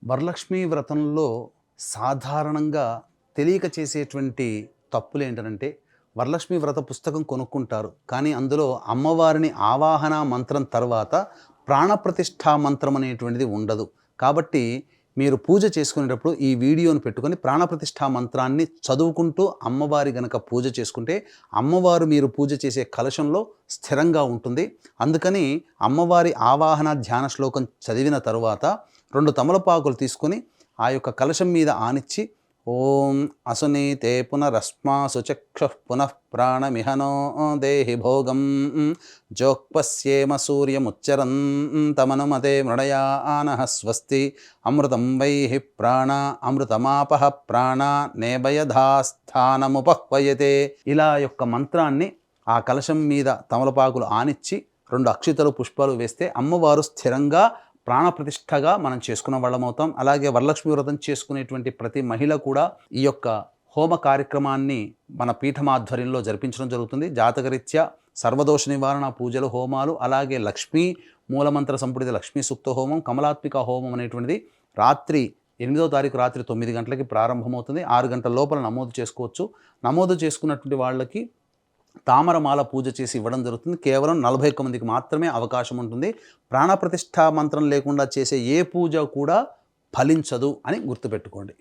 వరలక్ష్మి వ్రతంలో సాధారణంగా తెలియక చేసేటువంటి తప్పులేంటంటే వరలక్ష్మి వ్రత పుస్తకం కొనుక్కుంటారు. కానీ అందులో అమ్మవారిని ఆవాహన మంత్రం తర్వాత ప్రాణప్రతిష్ఠా మంత్రం అనేటువంటిది ఉండదు. కాబట్టి మీరు పూజ చేసుకునేటప్పుడు ఈ వీడియోను పెట్టుకొని ప్రాణప్రతిష్ఠా మంత్రాన్ని చదువుకుంటూ అమ్మవారి గనక పూజ చేసుకుంటే అమ్మవారు మీరు పూజ చేసే కలశంలో స్థిరంగా ఉంటుంది. అందుకని అమ్మవారి ఆవాహన ధ్యాన శ్లోకం చదివిన తరువాత 2 తమలపాకులు తీసుకొని ఆ యొక్క కలశం మీద ఆనిచ్చి ఓం అసునీతే పునరస్మాసు చక్షుః పునః ప్రాణమిహనో దేహి భోగం జోక్పశ్యేమ సూర్యముచ్చరంతమనుమతే మృడయానః స్వస్తి అమృతం వైహి ప్రాణ అమృతమాపః ప్రాణ నేభయధాస్థానముపహ్వయతే. ఇలా యొక్క మంత్రాన్ని ఆ కలశం మీద తమలపాకులు ఆనిచ్చి 2 అక్షితలు పుష్పాలు వేస్తే అమ్మవారు స్థిరంగా ప్రాణప్రతిష్ఠగా మనం చేసుకున్న వాళ్ళమవుతాం. అలాగే వరలక్ష్మి వ్రతం చేసుకునేటువంటి ప్రతి మహిళ కూడా ఈ యొక్క హోమ కార్యక్రమాన్ని మన పీఠమాధ్వర్యంలో జరిపించడం జరుగుతుంది. జాతకరీత్యా సర్వదోష నివారణ పూజలు, హోమాలు, అలాగే లక్ష్మీ మూలమంత్ర సంపుటిత లక్ష్మీ సూక్త హోమం, కమలాత్మిక హోమం అనేటువంటిది రాత్రి 8వ తారీఖు రాత్రి 9 గంటలకి ప్రారంభమవుతుంది. 6 గంటల లోపల నమోదు చేసుకోవచ్చు. నమోదు చేసుకున్నటువంటి వాళ్ళకి తామరమాల పూజ చేసి ఇవ్వడం జరుగుతుంది. కేవలం 41 మందికి మాత్రమే అవకాశం ఉంటుంది. ప్రాణప్రతిష్ఠా మంత్రం లేకుండా చేసే ఏ పూజ కూడా ఫలించదు అని గుర్తుపెట్టుకోండి.